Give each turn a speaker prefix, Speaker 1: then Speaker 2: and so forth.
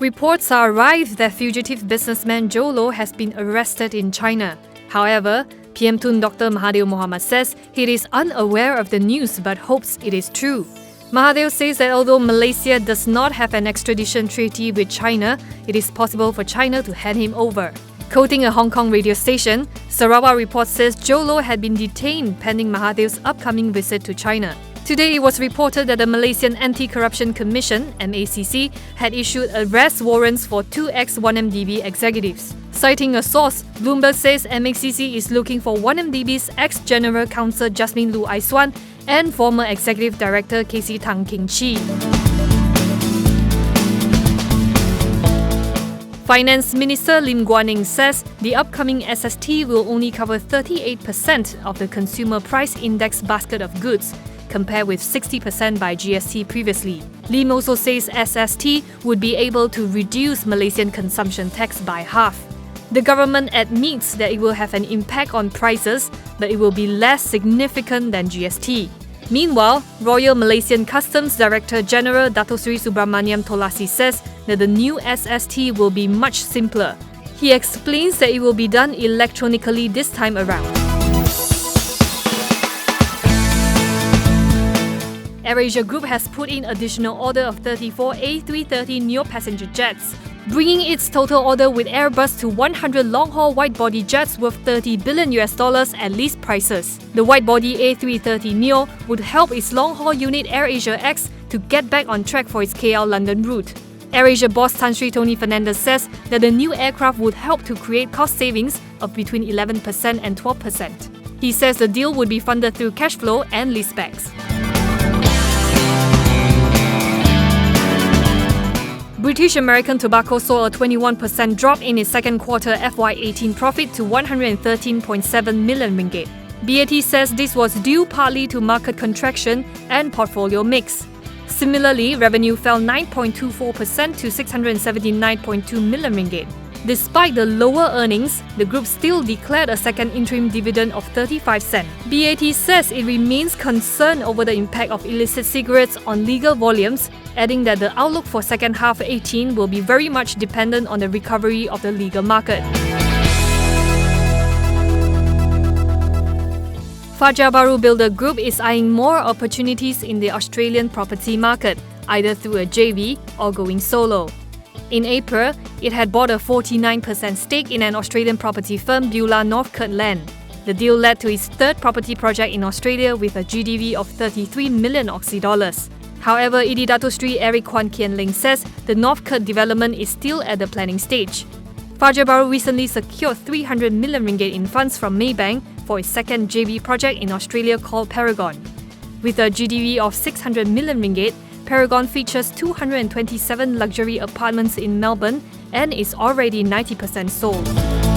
Speaker 1: Reports are rife that fugitive businessman Jho Low has been arrested in China. However, PM Tun Dr. Mahathir Mohamad says he is unaware of the news but hopes it is true. Mahathir says that although Malaysia does not have an extradition treaty with China, it is possible for China to hand him over. Quoting a Hong Kong radio station, Sarawak report says Jho Low had been detained pending Mahathir's upcoming visit to China. Today, it was reported that the Malaysian Anti-Corruption Commission (MACC) had issued arrest warrants for two ex-1MDB executives. Citing a source, Bloomberg says MACC is looking for 1MDB's ex-General Counsel Jasmine Lu Aiswan and former Executive Director Casey Tang King Chi. Finance Minister Lim Guan Eng says the upcoming SST will only cover 38% of the Consumer Price Index basket of goods, compared with 60% by GST previously. Lim also says SST would be able to reduce Malaysian consumption tax by half. The government admits that it will have an impact on prices, but it will be less significant than GST. Meanwhile, Royal Malaysian Customs Director General Dato Sri Subramaniam Tolasi says that the new SST will be much simpler. He explains that it will be done electronically this time around. AirAsia Group has put in additional order of 34 A330 neo passenger jets, bringing its total order with Airbus to 100 long-haul widebody jets worth $30 billion at lease prices. The widebody A330 neo would help its long-haul unit AirAsia X to get back on track for its KL London route. AirAsia boss Tan Sri Tony Fernandez says that the new aircraft would help to create cost savings of between 11% and 12%. He says the deal would be funded through cash flow and leasebacks. British American Tobacco saw a 21% drop in its second quarter FY18 profit to 113.7 million ringgit. BAT says this was due partly to market contraction and portfolio mix. Similarly, revenue fell 9.24% to 679.2 million ringgit. Despite the lower earnings, the group still declared a second interim dividend of 35 cents. BAT says it remains concerned over the impact of illicit cigarettes on legal volumes, adding that the outlook for second half 18 will be very much dependent on the recovery of the legal market. Fajar Baru Builder Group is eyeing more opportunities in the Australian property market, either through a JV or going solo. In April, it had bought a 49% stake in an Australian property firm, Beulah Northcote Land. The deal led to its third property project in Australia with a GDV of 33 million Aussie dollars. However, ED Dato Sri Eric Kwan Kian Ling says the Northcote development is still at the planning stage. Fajar Baru recently secured 300 million ringgit in funds from Maybank for its second JV project in Australia called Paragon. With a GDV of 600 million ringgit, Paragon features 227 luxury apartments in Melbourne and is already 90% sold.